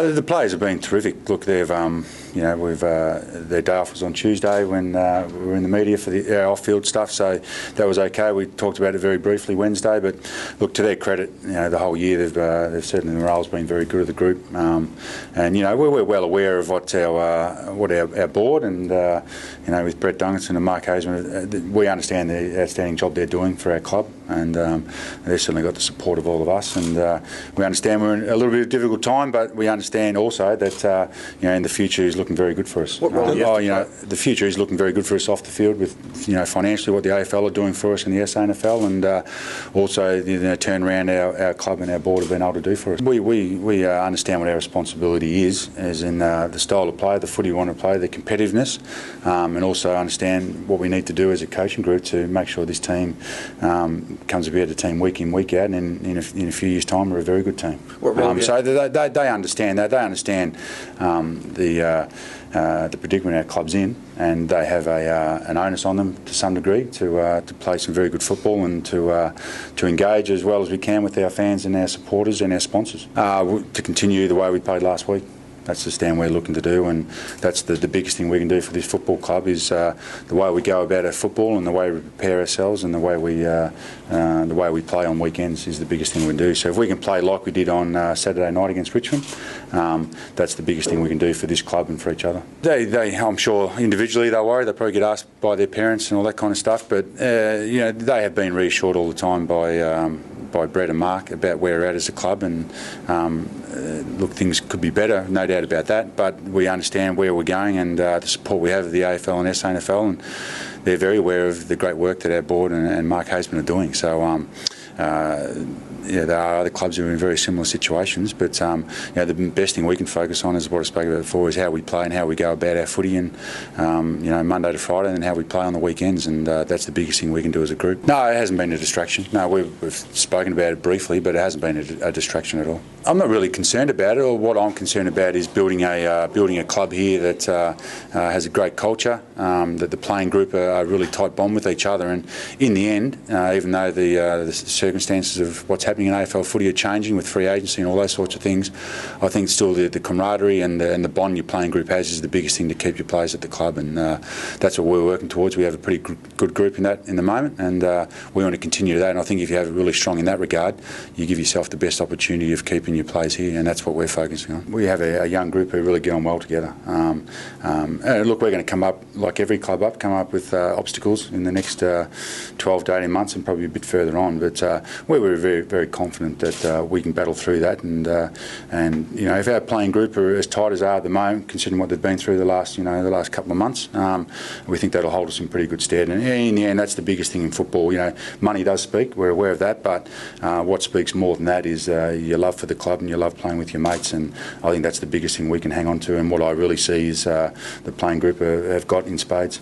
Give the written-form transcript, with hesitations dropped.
The players have been terrific. Look, they've, their day off was on Tuesday when we were in the media for the off-field stuff, so that was okay. We talked about it very briefly Wednesday, but look, to their credit, the whole year they've certainly, the morale's been very good of the group, and we're well aware of what our board and with Brett Duncanson and Mark Hazeman, we understand the outstanding job they're doing for our club, and they've certainly got the support of all of us, and we understand we're in a little bit of a difficult time, but we understand also that in the future is looking very good for us. The future is looking very good for us off the field with financially what the AFL are doing for us in the SANFL, and also the turn around our club and our board have been able to do for us. We understand what our responsibility is, as in the style of play, the footy we want to play, the competitiveness, and also understand what we need to do as a coaching group to make sure this team comes to be a team week in, week out, and in a few years' time we're a very good team. So they understand that. They understand the predicament our club's in, and they have an onus on them to some degree to play some very good football and to engage as well as we can with our fans and our supporters and our sponsors. To continue the way we played last week. That's the stand we're looking to do, and that's the biggest thing we can do for this football club is the way we go about our football and the way we prepare ourselves and the way we play on weekends is the biggest thing we can do. So if we can play like we did on Saturday night against Richmond, that's the biggest thing we can do for this club and for each other. I'm sure individually they're worried. They probably get asked by their parents and all that kind of stuff, but they have been reassured all the time by Brett and Mark about where we're at as a club, and look, things could be better, no doubt about that, but we understand where we're going and the support we have of the AFL and SANFL, and they're very aware of the great work that our board and Mark Hazeman are doing. So there are other clubs who are in very similar situations, but the best thing we can focus on is what I spoke about before, is how we play and how we go about our footy, and Monday to Friday, and how we play on the weekends, and that's the biggest thing we can do as a group. No, it hasn't been a distraction. No, we've spoken about it briefly, but it hasn't been a distraction at all. I'm not really concerned about it. Or what I'm concerned about is building a club here that has a great culture, that the playing group are a really tight bond with each other, and in the end, even though the circumstances of what's happening in AFL footy are changing with free agency and all those sorts of things, I think still the camaraderie and the bond your playing group has is the biggest thing to keep your players at the club, and that's what we're working towards. We have a pretty good group in the moment, and we want to continue that, and I think if you have it really strong in that regard, you give yourself the best opportunity of keeping your players here, and that's what we're focusing on. We have a young group who really get on well together. Look, we're going to come up, like every club come up with obstacles in the next 12 to 18 months and probably a bit further on, but we're very, very confident that we can battle through that, and if our playing group are as tight as they are at the moment, considering what they've been through the last couple of months, we think that'll hold us in pretty good stead. And in the end, that's the biggest thing in football. Money does speak. We're aware of that, but what speaks more than that is your love for the club and your love playing with your mates, and I think that's the biggest thing we can hang on to, and what I really see is the playing group have got in spades.